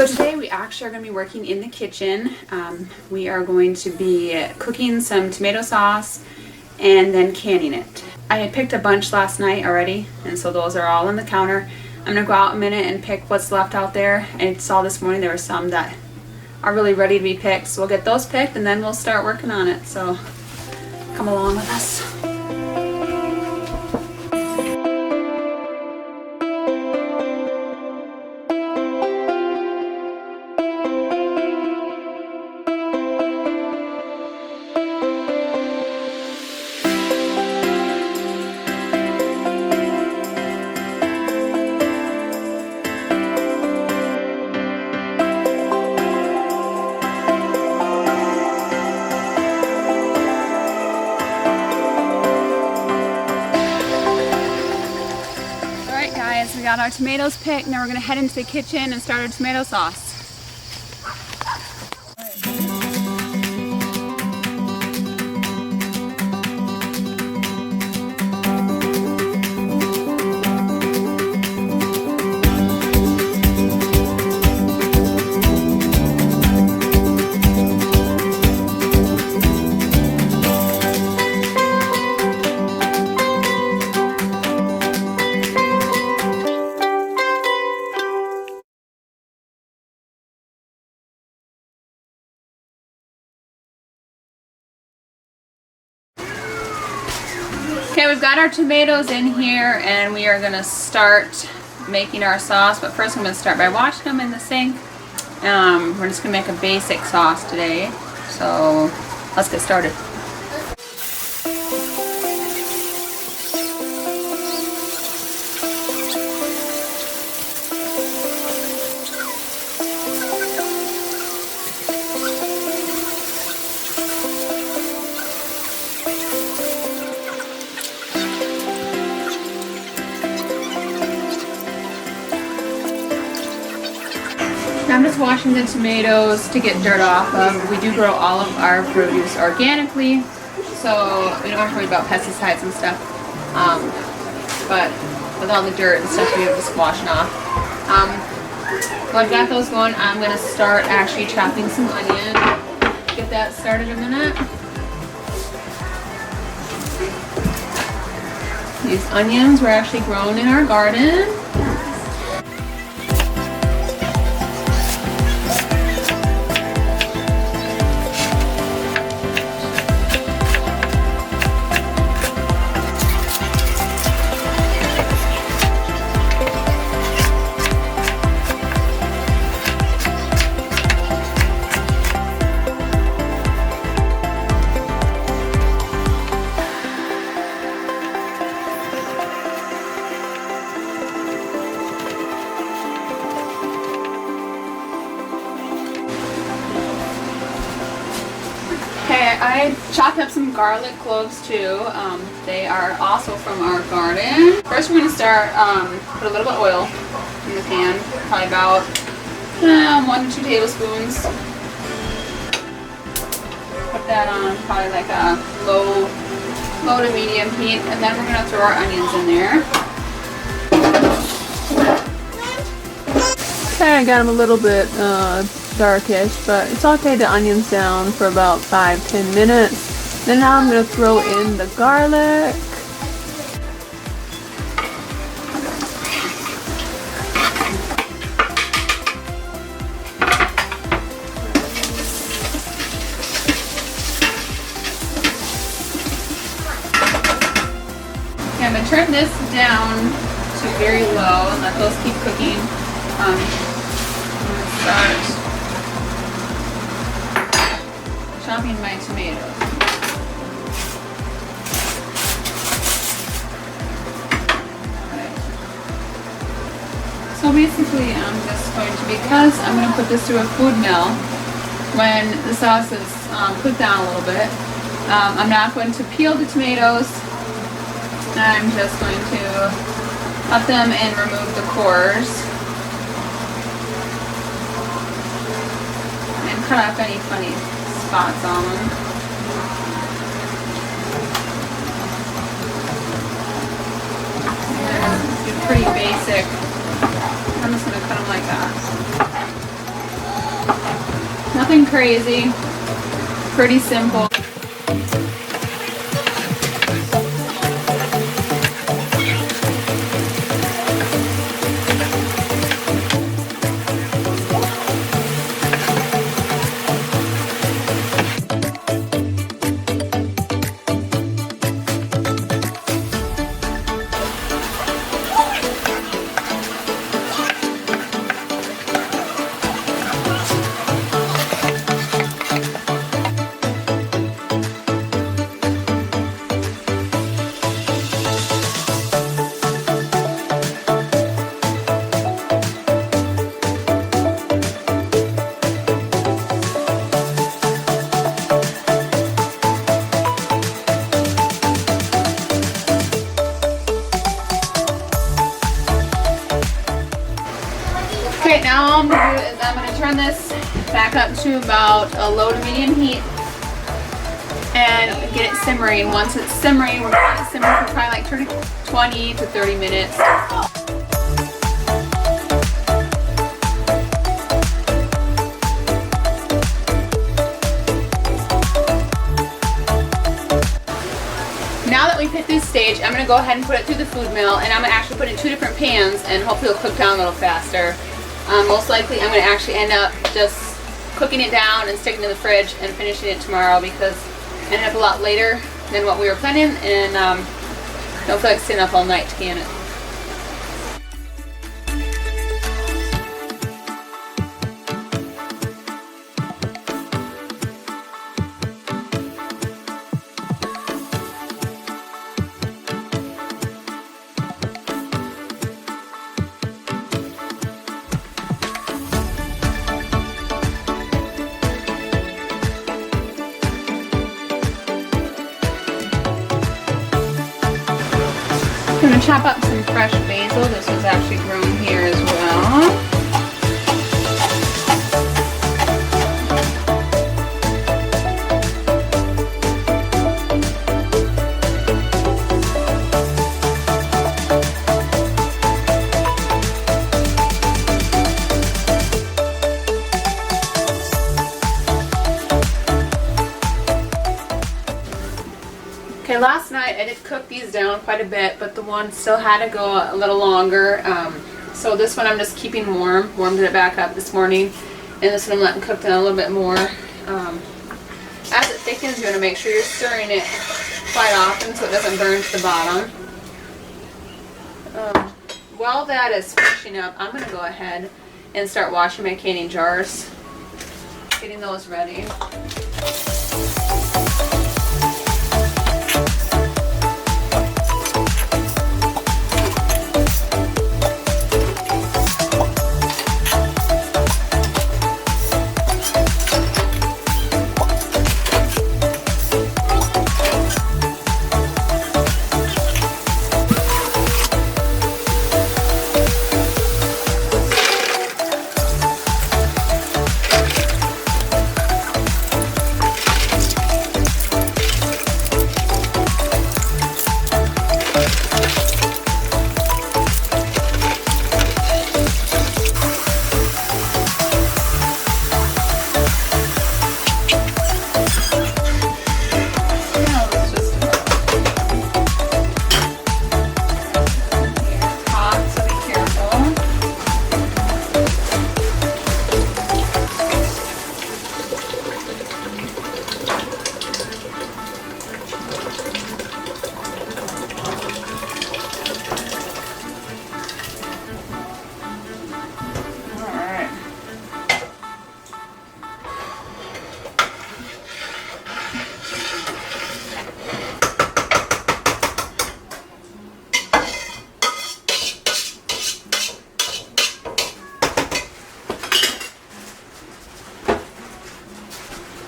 So today we actually are going to be working in the kitchen. We are going to be cooking some tomato sauce and then canning it. I had picked a bunch last night already, and so those are all on the counter. I'm going to go out in a minute and pick what's left out there. I saw this morning there were some that are really ready to be picked, so we'll get those picked and then we'll start working on it. So come along with us. We got our tomatoes picked, now we're going to head into the kitchen and start our tomato sauce. Okay, we've got our tomatoes in here and we are going to start making our sauce, but first I'm going to start by washing them in the sink. We're just going to make a basic sauce today, so let's get started. I'm just washing the tomatoes to get dirt off of. We do grow all of our produce organically, so we don't have to worry about pesticides and stuff. But with all the dirt and stuff, we have just washing off. While I've got those going, I'm going to start actually chopping some onion. Get that started in a minute. These onions were actually grown in our garden. I chopped up some garlic cloves too. They are also from our garden. First we're going to start, put a little bit of oil in the pan, probably about 1 to 2 tablespoons. Put that on probably like a low to medium heat, and then we're going to throw our onions in there. Okay, I got them a little bit darkish, but saute the onions down for about 5-10 minutes. Then now I'm going to throw in the garlic. Okay, I'm going to turn this down to very low and let those keep cooking. I'm going to start chopping my tomatoes. Right. So basically I'm just going to, because I'm going to put this through a food mill when the sauce is cooked down a little bit, I'm not going to peel the tomatoes. I'm just going to cut them and remove the cores and cut off any funny spots on them. And it's pretty basic. I'm just going to cut them like that. Nothing crazy, pretty simple. Okay, now all I'm going to do is I'm going to turn this back up to about a low to medium heat and get it simmering. Once it's simmering, we're going to simmer for probably like 20 to 30 minutes. Now that we've hit this stage, I'm going to go ahead and put it through the food mill, and I'm going to actually put it in 2 different pans, and hopefully it'll cook down a little faster. Most likely I'm going to actually end up just cooking it down and sticking it in the fridge and finishing it tomorrow, because it ended up a lot later than what we were planning, and don't feel like staying up all night to can it. I'm going to chop up some fresh basil. This was actually grown here as well. Okay, last night I did cook these down quite a bit, but the one still had to go a little longer. So this one I'm just keeping warm. Warmed it back up this morning, and this one I'm letting cook down a little bit more. As it thickens, you're going to make sure you're stirring it quite often so it doesn't burn to the bottom. While that is finishing up, I'm going to go ahead and start washing my canning jars, getting those ready.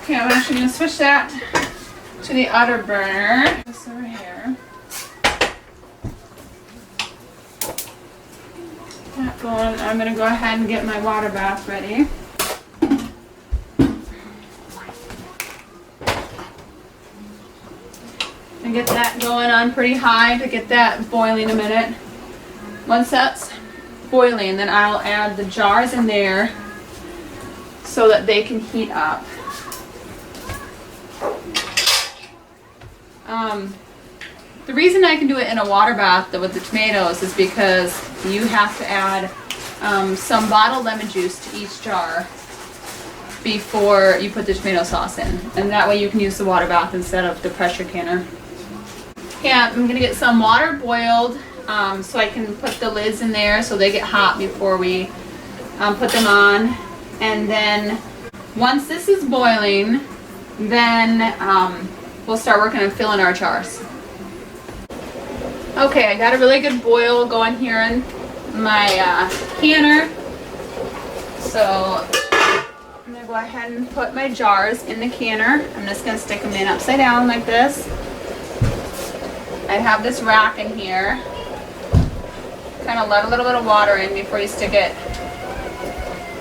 Okay, I'm actually going to switch that to the other burner. This over here. That going. I'm going to go ahead and get my water bath ready. And get that going on pretty high to get that boiling a minute. Once that's boiling, then I'll add the jars in there so that they can heat up. The reason I can do it in a water bath with the tomatoes is because you have to add some bottled lemon juice to each jar before you put the tomato sauce in, and that way you can use the water bath instead of the pressure canner. Yeah, I'm gonna get some water boiled so I can put the lids in there so they get hot before we put them on. And then once this is boiling, then we'll start working on filling our jars. Okay, I got a really good boil going here in my canner. So I'm gonna go ahead and put my jars in the canner. I'm just gonna stick them in upside down like this. I have this rack in here. Kind of let a little bit of water in before you stick it,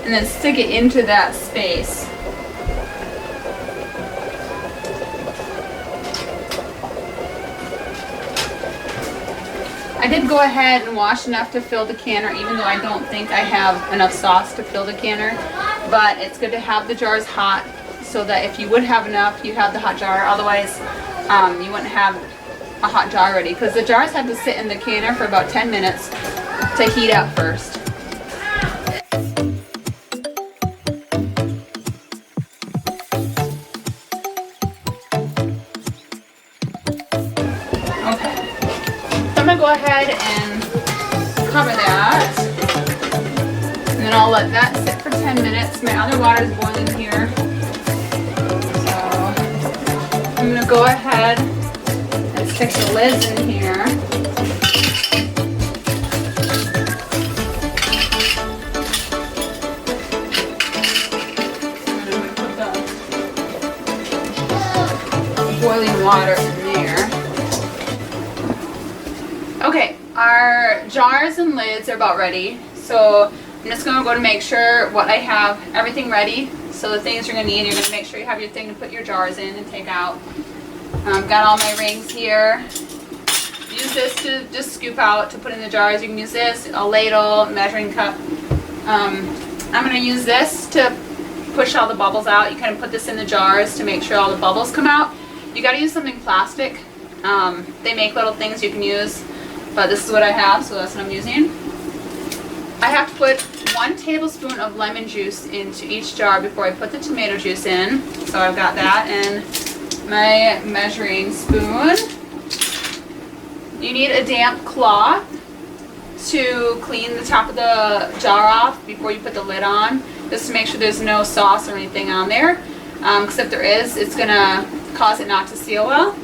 and then stick it into that space. I did go ahead and wash enough to fill the canner, even though I don't think I have enough sauce to fill the canner. But it's good to have the jars hot so that if you would have enough, you have the hot jar. Otherwise, you wouldn't have a hot jar ready, because the jars have to sit in the canner for about 10 minutes to heat up first. Okay, so I'm gonna go ahead and cover that, and then I'll let that sit for 10 minutes. My other water is boiling here, so I'm gonna go ahead and stick the lids in here. And I'm gonna put the boiling water in there. Okay, our jars and lids are about ready. So I'm just gonna go to make sure what I have, everything ready. So the things you're gonna need, you're gonna make sure you have your thing to put your jars in and take out. Got all my rings here. Use this to just scoop out to put in the jars. You can use this, a ladle, measuring cup. I'm going to use this to push all the bubbles out. You kind of put this in the jars to make sure all the bubbles come out. You got to use something plastic. They make little things you can use, but this is what I have, so that's what I'm using. I have to put 1 tablespoon of lemon juice into each jar before I put the tomato juice in. So I've got that, and my measuring spoon. You need a damp cloth to clean the top of the jar off before you put the lid on, just to make sure there's no sauce or anything on there, because if there is, it's going to cause it not to seal well.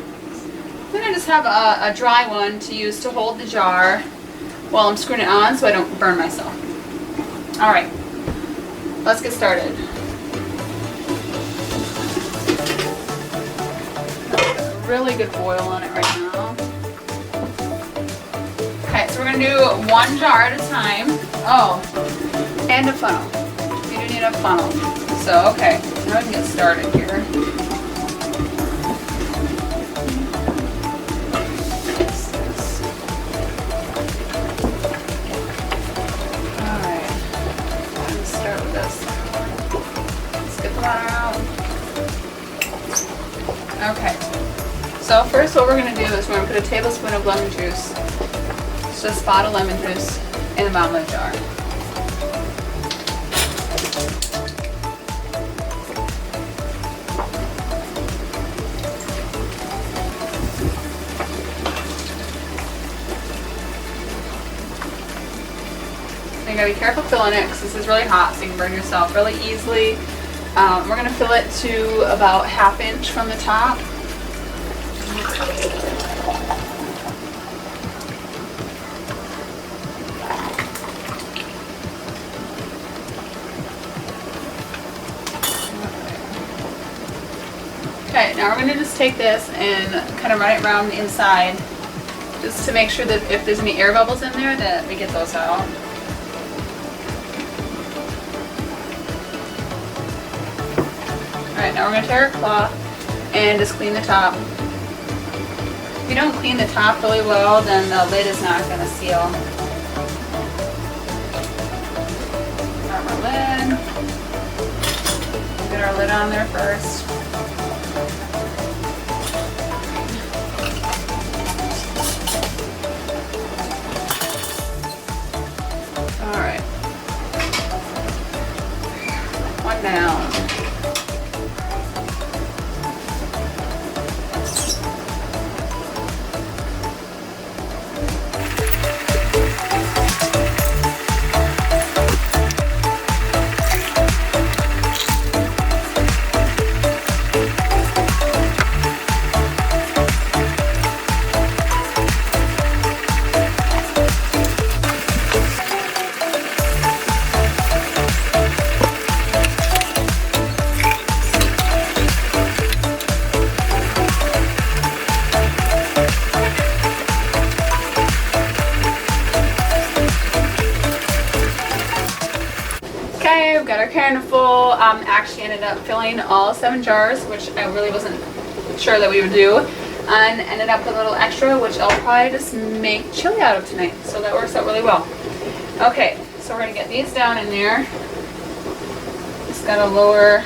Then I just have a dry one to use to hold the jar while I'm screwing it on so I don't burn myself. Alright, let's get started. Really good boil on it right now. Okay, so we're going to do 1 jar at a time. Oh, and a funnel. You do need a funnel. So, okay, now we can get started here. Alright, let's start with this. Skip the water out. Okay. So first what we're going to do is we're going to put a tablespoon of lemon juice, just a spot of lemon juice, in the bottom of the jar. You gotta be careful filling it because this is really hot, so you can burn yourself really easily. We're going to fill it to about 1/2 inch from the top. Okay, now we're going to just take this and kind of run it around the inside, just to make sure that if there's any air bubbles in there, that we get those out. Alright, now we're going to take our cloth and just clean the top. If you don't clean the top really well, then the lid is not going to seal. Grab our lid. on there first. All right. One down. Okay, we've got our carton full. Actually ended up filling all 7 jars, which I really wasn't sure that we would do. And ended up with a little extra, which I'll probably just make chili out of tonight. So that works out really well. Okay, so we're gonna get these down in there. Just gotta lower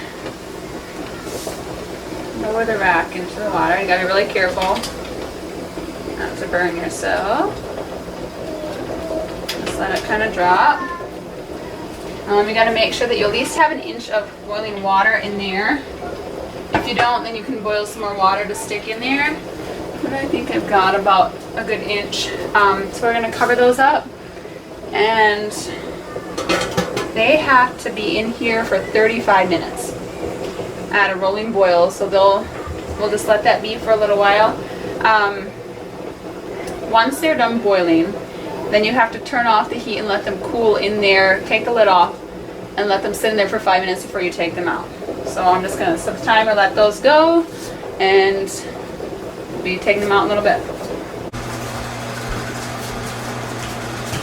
the rack into the water. You gotta be really careful not to burn yourself. Just let it kind of drop. You got to make sure that you at least have 1 inch of boiling water in there. If you don't, then you can boil some more water to stick in there. But I think I've got about a good inch. So we're going to cover those up. And they have to be in here for 35 minutes at a rolling boil. So we'll just let that be for a little while. Once they're done boiling, then you have to turn off the heat and let them cool in there. Take the lid off and let them sit in there for 5 minutes before you take them out. So I'm just going to set the timer, let those go, and we'll be taking them out in a little bit.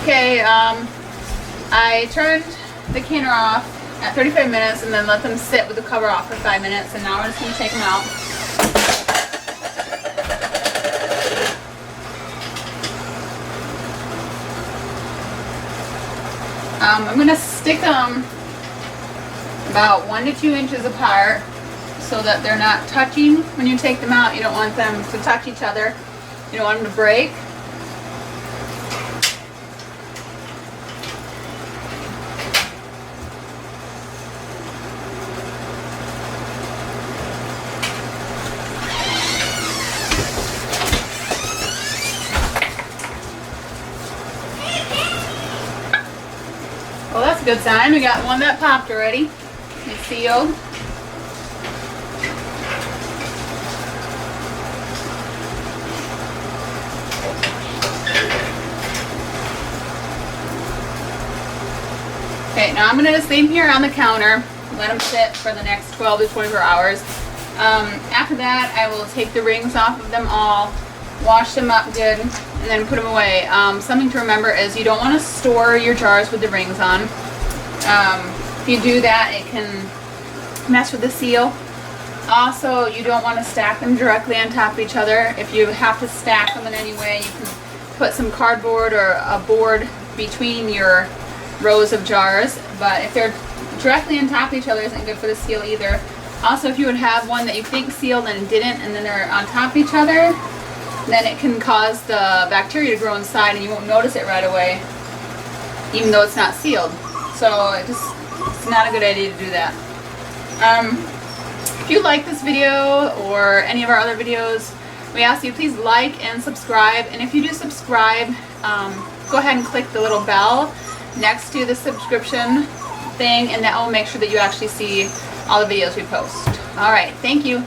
Okay, I turned the canner off at 35 minutes and then let them sit with the cover off for 5 minutes, and now we're just going to take them out. I'm going to stick them about 1 to 2 inches apart so that they're not touching when you take them out. You don't want them to touch each other. You don't want them to break. Well, that's a good sign. We got one that popped already. It's sealed. Okay, now I'm going to just leave them here on the counter. Let them sit for the next 12 to 24 hours. After that, I will take the rings off of them all, wash them up good, and then put them away. Something to remember is you don't want to store your jars with the rings on. If you do that, it can mess with the seal. Also, you don't want to stack them directly on top of each other. If you have to stack them in any way, you can put some cardboard or a board between your rows of jars. But if they're directly on top of each other, isn't good for the seal either. Also, if you would have one that you think sealed and it didn't, and then they're on top of each other, then it can cause the bacteria to grow inside and you won't notice it right away, even though it's not sealed. So it's not a good idea to do that. If you like this video or any of our other videos, we ask you please like and subscribe. And if you do subscribe, go ahead and click the little bell next to the subscription thing, and that will make sure that you actually see all the videos we post. Alright, thank you.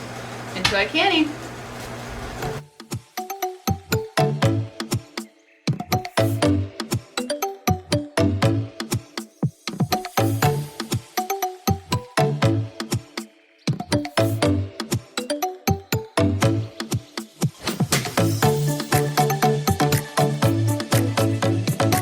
Enjoy canning.